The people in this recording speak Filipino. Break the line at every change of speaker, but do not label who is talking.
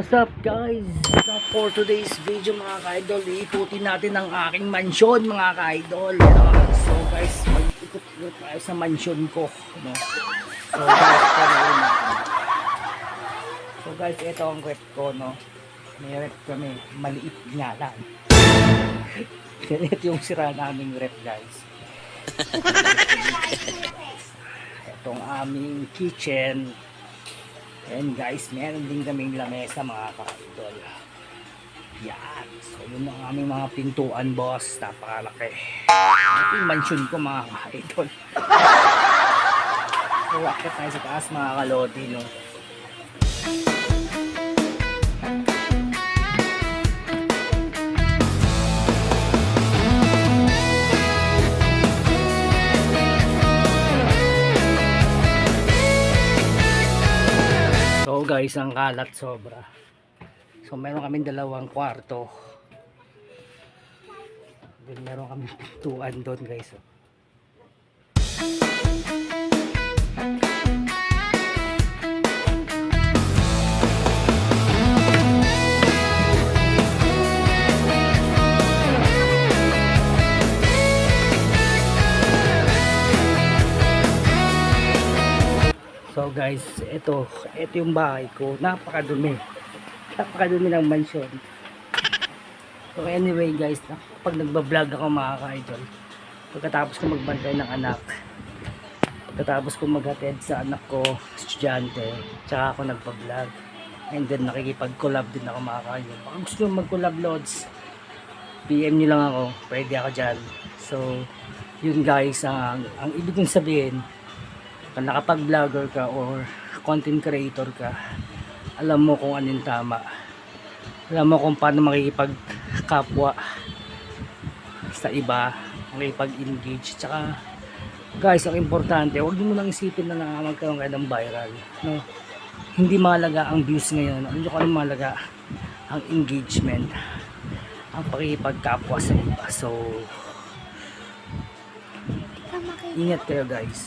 what's up guys? So for today's video mga ka-idol, iikutin natin ang aking mansyon mga ka-idol. So guys, mag-ikot-ikot tayo sa mansyon ko, no? So guys, ito ang rep ko, no? May rep kami, maliit nga lang. Ito yung sira naming rep guys. Itong aming kitchen. And guys, meron din kaming lamesa mga ka-idol. Yan. So yun ang aming mga pintuan boss. Napakalaki. Ito yung mansion ko mga ka-idol. So akit tayo sa taas mga kalodi, no? So guys, ang kalat sobra. So meron kaming dalawang kwarto. Then meron kaming pintuan doon guys. So guys, ito yung bahay ko. Napakadumi ng mansion. So anyway guys, pag nagba-vlog ako mga ka-idol, pagkatapos ko magbantay ng anak, pagkatapos ko maghatid sa anak ko, estudyante, tsaka ako nagpa-vlog. And then nakikipag-collab din ako mga ka-idol. Baka gusto nyo mag-collab loads, PM nyo lang ako, pwede ako dyan. So yun guys, ang ibig kong sabihin, kung nakapag-vlogger ka or content creator ka, alam mo kung anong tama, alam mo kung paano makikipagkapwa sa iba, makikipag-engage. Tsaka guys, ang importante, huwag mo lang isipin na magkaroon kayo ng viral, no? Hindi mahalaga ang views ngayon. Ano nyo kung mahalaga? Ang engagement, ang pakikipagkapwa sa iba. So ingat kayo guys.